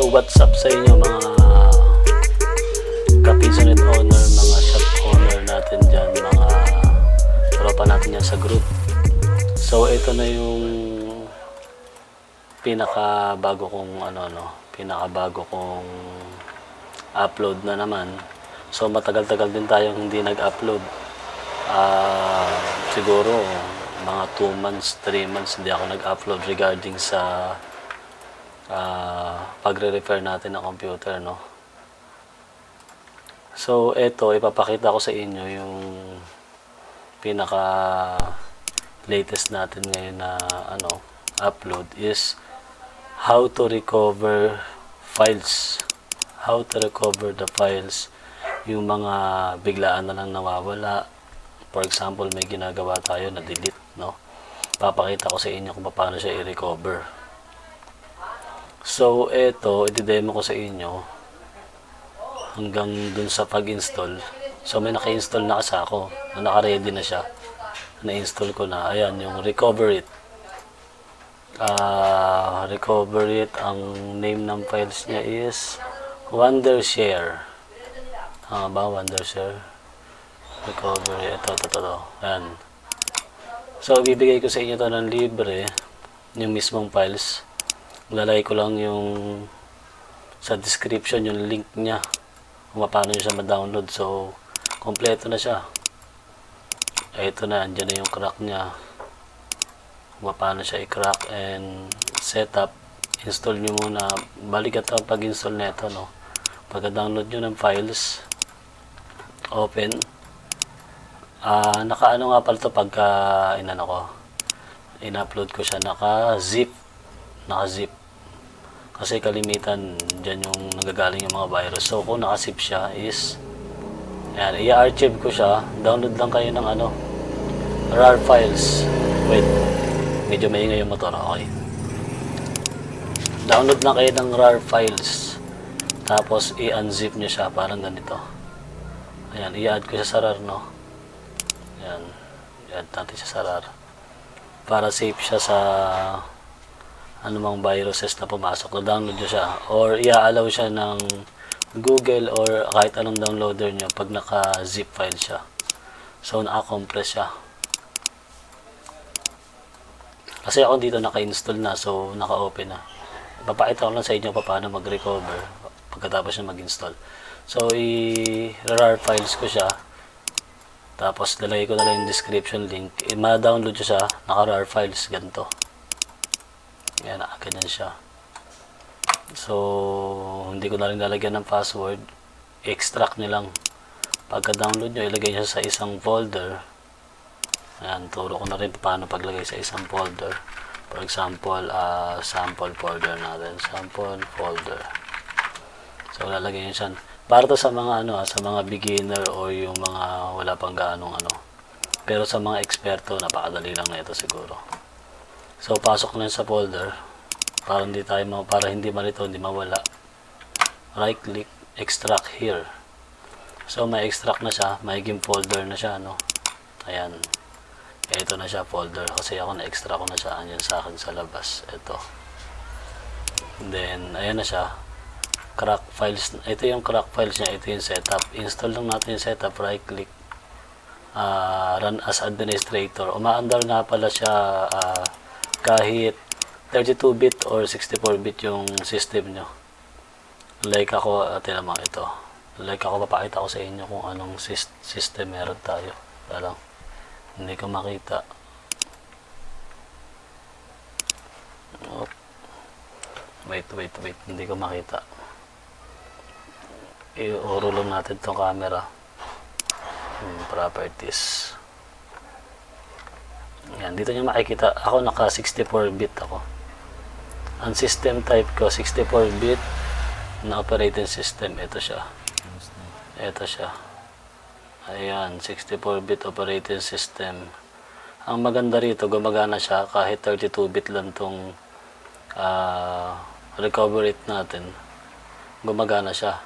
what's up sa inyo mga ka-Pisonet owner, mga shop owner natin dyan, mga tropa natin yan sa group. So ito na yung pinakabago kong pinakabago kong upload na naman. So matagal-tagal din tayong hindi nag-upload. Siguro mga 2 months, 3 months hindi ako nag-upload regarding sa pagre-repair natin ng computer, no? So ito, ipapakita ko sa inyo yung pinaka latest natin ngayon na upload is how to recover files. How to recover the files, yung mga biglaan na lang nawawala. For example, may ginagawa tayo na delete, no? Papakita ko sa inyo kung paano siya i-recover. So ito, i-demo ko sa inyo hanggang dun sa pag-install. So may naka-install na kasi ako, naka-ready na siya. Na-install ko na. Ayan, yung recoverit. Recoverit, ang name ng files niya is Wondershare. Wondershare. Recovery. Ito. Ayan. So, bibigay ko sa inyo to ng libre. Yung mismong files. Lalagay ko lang yung sa description, yung link niya. Kung paano nyo siya ma-download. So, kompleto na siya. Ito na. Andyan na yung crack niya. Kung paano siya i-crack and setup. Install nyo muna. Balik at pag-install nito, no? Pagka-download nyo ng files, open. Naka-ano nga pala ito pagka in-upload ko siya, naka-zip. Kasi kalimitan dyan yung nagagaling yung mga virus. So kung naka-zip siya is ayan, i-archive ko siya. Download lang kayo ng RAR files. Wait, medyo maingay yung motor. Okay, download lang kayo ng RAR files, tapos i-unzip nyo siya parang ganito. Ayan, i-add ko siya sa RAR, no? Ayan, i-add natin siya sa RAR para safe siya sa anumang viruses na pumasok. Download nyo siya or i-allow siya ng Google or kahit anong downloader nyo pag naka-zip file siya. So naka-compress siya. Kasi ako dito naka-install na, so naka-open na. Papakita ko lang sa inyo paano mag-recover pagkatapos niya mag-install. So i-RAR files ko siya, tapos lalagay ko na lang yung description link. Ma-download ko siya, naka-RAR files, ganito. Yan, ganyan siya. So hindi ko na rin lalagyan ng password. Extract nyo lang. Pagka-download nyo, ilagay nyo sa isang folder. Ayan, turo ko na rin paano paglagay sa isang folder. For example, sample folder natin. Sample folder. So lalagay nyo siya. Para to sa mga sa mga beginner o yung mga wala pang gaanong Pero sa mga eksperto, napakadali lang na ito siguro. So pasok na sa folder para hindi malito, hindi mawala. Right click, extract here. So may extract na siya, may game folder na siya, no. Ayan. Ito na siya folder kasi ako na-extract ko na siya. Ayan sa akin sa labas. Ito. Then ayan na siya. Crack files. Ito yung crack files niya. Ito yung setup. Install lang natin yung setup. Right click. Run as administrator. Umaandar nga pala siya kahit 32-bit or 64-bit yung system nyo. Like ako, tinamang ito. Like ako, papakita ko sa inyo kung anong system meron tayo. Parang hindi ko makita. Oh. Wait. Hindi ko makita. I-urulong natin itong camera. Properties. Yan, dito nyo makikita. Ako naka 64-bit ako. Ang system type ko, 64-bit na operating system. Ito siya. Ayan, 64-bit operating system. Ang maganda rito, gumagana siya kahit 32-bit lang itong recoverit natin. Gumagana siya.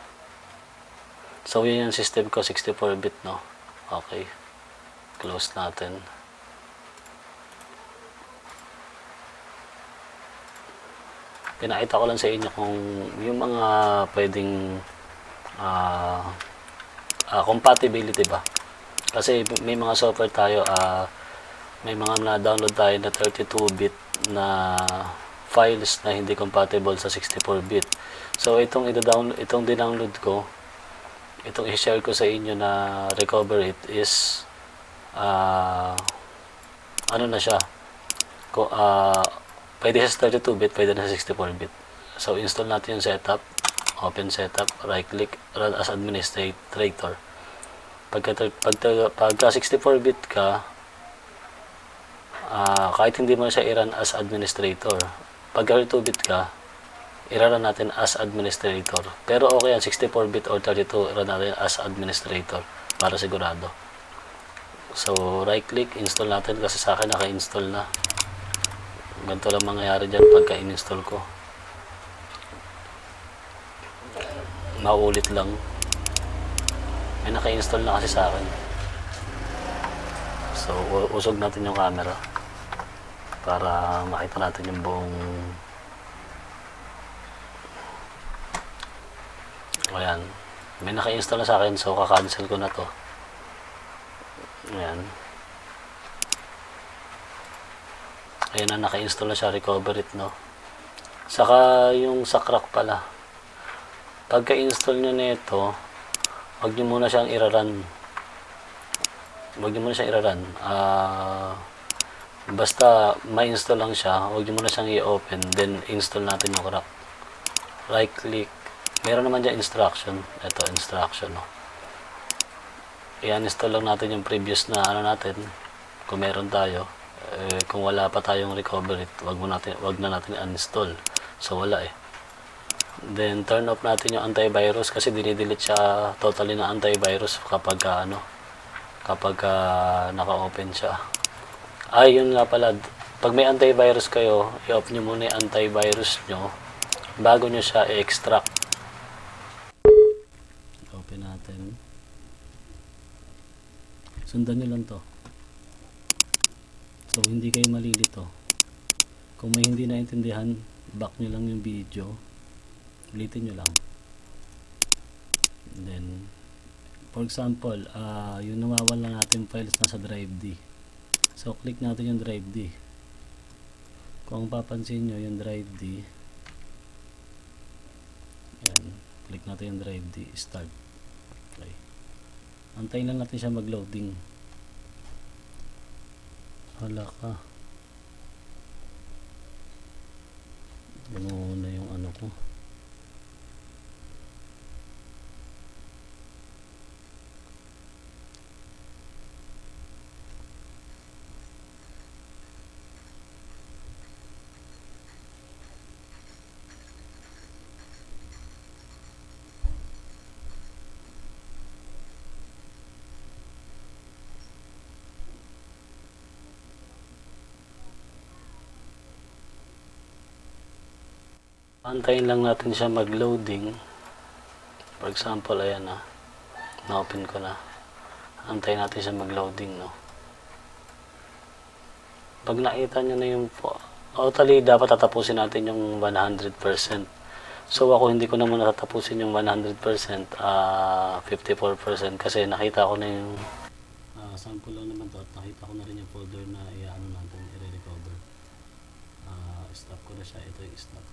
So yun yung system ko, 64-bit, no? Okay. Close natin. pinakita ko lang sa inyo kung yung mga pwedeng compatibility ba. Kasi may mga software tayo, may mga na-download tayo na 32-bit na files na hindi compatible sa 64-bit. So itong dinownload ko, itong i-share ko sa inyo na recoverit is ano na siya, pwede sa 32-bit, pwede na sa 64-bit. So install natin yung setup, open setup, right click, run as administrator. Pagka 64-bit ka, kahit hindi mo siya i-run as administrator, pagka 32-bit ka, i-run natin as administrator. Pero okay yan, 64-bit or 32, i-run natin as administrator para sigurado. So right click, install natin, kasi sa akin naka-install na. Ganito lang mangyayari dyan pagka in-install ko. Mauulit lang. May naka-install na kasi sa akin. So usog natin yung camera para makita natin yung buong. Ayan, may naka-install na sa akin, so kaka-cancel ko na to. Ayan. Ayan na, naka-install na siya, recoverit, no. Saka yung sa crack pala, pagka-install nyo nito, wag nyo muna siyang i-run. Basta ma-install lang siya, wag nyo muna siyang i-open, then install natin yung crack. Right click, meron naman dyan instruction. Ito, instruction, no. I-install lang natin yung previous na natin, kung meron tayo. Kung wala pa tayong recoverit, wag na natin uninstall. So wala eh. Then turn off natin yung antivirus, kasi dinidelete siya totally na antivirus kapag naka-open siya. Yun nga pala, pag may antivirus kayo, i-off nyo muna yung antivirus nyo bago nyo siya i-extract. Open natin. Sundan nyo lang to. So hindi kayo malilito. Kung may hindi naintindihan, back nyo lang yung video, ulitin nyo lang. And then for example, yung nawawala natin files nasa drive D. So click natin yung drive D. Kung papansin nyo yung drive D, yan, click natin yung drive D, start. Okay. Antayin lang natin siya mag-loading. Hala ka. Ano na yung ano ko. Antayin lang natin siya mag-loading. For example, ayan na. Na-open ko na. Antayin natin siya mag-loading, no. Pag nakita nyo na yung totally, dapat tatapusin natin yung 100%. So ako hindi ko na muna tatapusin yung 100%, 54%, kasi nakita ko na yung sample lang naman to, at nakita ko na rin yung folder na i-ano natin, i-recover. Stop ko na siya. Ito yung stop.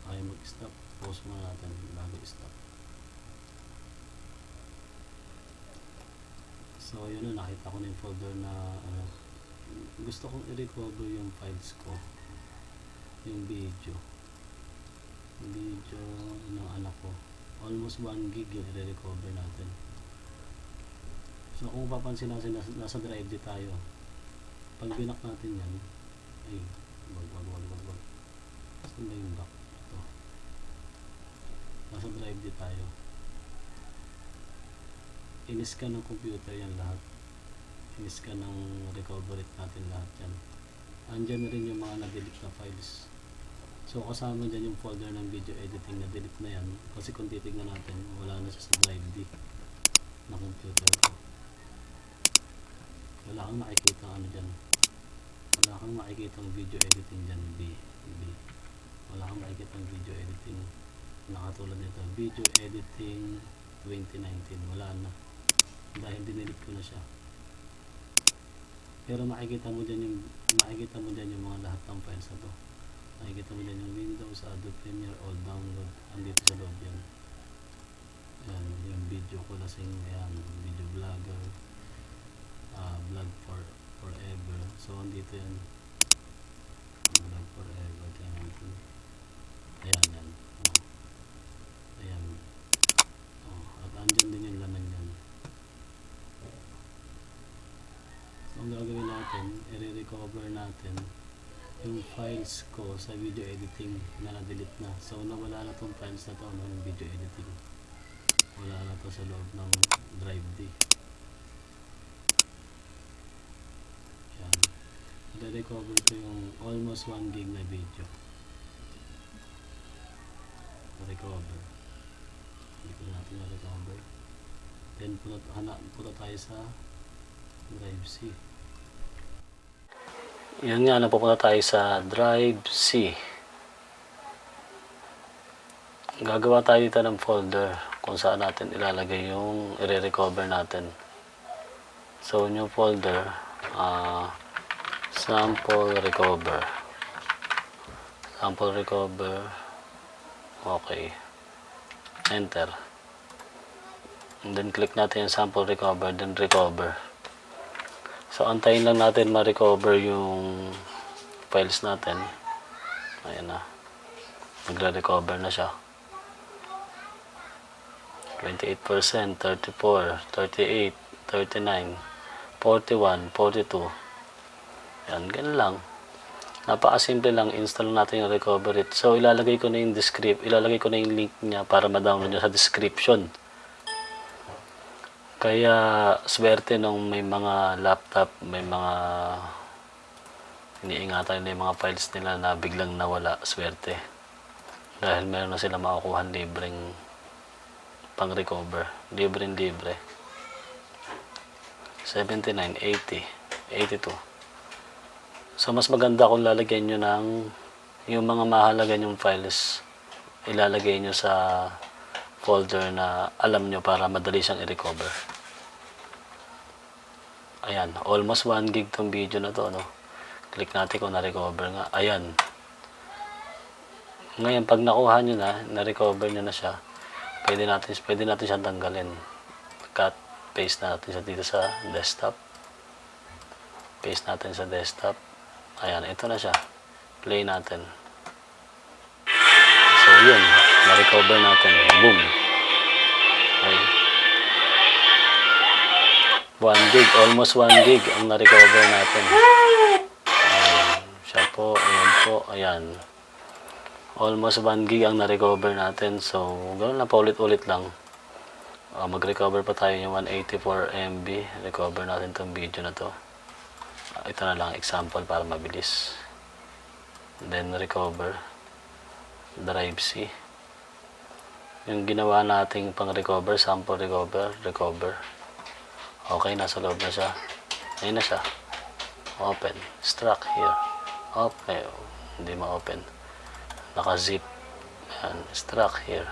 Ayaw mag-stop, pause muna natin bago i-stop. So yun na, nakita ko na yung folder na gusto kong i-recover yung files ko, yung video ng anak ko. Almost 1 gig yung i-recover natin. So kung papansin natin, nasa drive D tayo. Pag binak natin yan, ay wag saan ba yung back? Ito, nasa drive D tayo. In-scan ng computer yan lahat. In-scan ng recoverit natin lahat yan. Andyan na rin yung mga na-delete na files. So kasama dyan yung folder ng video editing na delete na yan, kasi kung titignan natin, wala na siya sa drive D na computer ko. Wala kang nakikita ano dyan. wala kang makikita ng video editing dyan. Wala kang makikita ng video editing na katulad nito, video editing 2019, wala na dahil dinelete ko na siya. Pero makikita mo dyan yung mga lahat ng files na to. Makikita mo dyan yung Windows, Adobe Premiere, all download, andito sa loob yan. Ayan, yung video ko lasing, ayan, video vlogger, vlog forever. So andito yan, vlog forever. Ayan yan. Ayan. At andyan din yung laman yan. So ang gagawin natin, i-recover natin yung files ko sa video editing na na-delete na. So nawala na tong files na to ng video editing. Wala na to sa loob ng drive D. Yan. I-recover ko yung almost 1 gig na video. Recover. Dito natin na-recover. Then punta tayo sa drive C. Yan nga, napupunta tayo sa drive C. Gagawa tayo dito ng folder kung saan natin ilalagay yung i-recover natin. So new folder, sample recover. Okay, enter, and then click natin yung sample recover, then recover. So antayin lang natin ma-recover yung files natin. Ayan na, nagre-recover na siya. 28%, 34, 38, 39, 41, 42. Yan, ganun lang. Napakasimple lang, install natin yung recoverit. So ilalagay ko na yung link niya para ma-download nyo sa description. Kaya swerte nung may mga laptop, may mga iniingatan na yung mga files nila na biglang nawala, swerte. Dahil meron na sila makukuha libreng pang recover, libre 79, 80, 82. So mas maganda kung lalagyan nyo ng yung mga mahalaga yung files, ilalagay nyo sa folder na alam nyo para madali siyang i-recover. Ayan, almost 1 gig tong video na to, no? Click natin kung na-recover nga. Ayan. Ngayon, pag nakuha nyo na-recover nyo na siya, pwede natin siyang tanggalin. Cut, paste natin siya dito sa desktop. Paste natin sa desktop. Ayan, ito na siya. Play natin. So, yun. Na-recover natin. Boom. Okay. 1 gig. Almost 1 gig ang na-recover natin. Ayan. Siya po. Ayan po. Ayan. Almost 1 gig ang na-recover natin. So, ganoon na paulit-ulit lang. Mag-recover pa tayo yung 184 MB. Recover natin itong video na to. Ito na lang example para mabilis. Then, recover. Drive C. Yung ginawa nating pang-recover, sample recover. Okay, nasa loob na siya. Ayun na siya. Open. Struck here. Okay. Hindi ma-open. Naka-zip. Ayan. Struck here.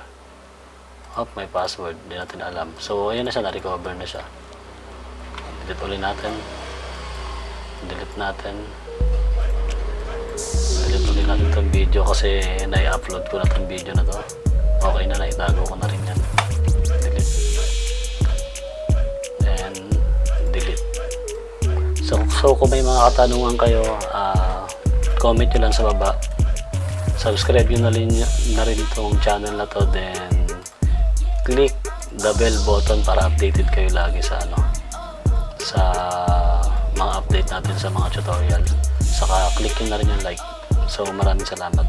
May password. Hindi natin alam. So, ayun na siya. Na-recover na siya. Delete ulit natin. Delete natin. Delete ulit natin itong video kasi na-upload ko na itong video na to. Okay na. Naitago ko na rin yan. Delete. And delete. So kung may mga katanungan kayo, comment nyo lang sa baba. Subscribe nyo na rin itong channel na to. Then click the bell button para updated kayo lagi sa sa mga update natin sa mga tutorial. Saka click nyo na rin yung like. So maraming salamat.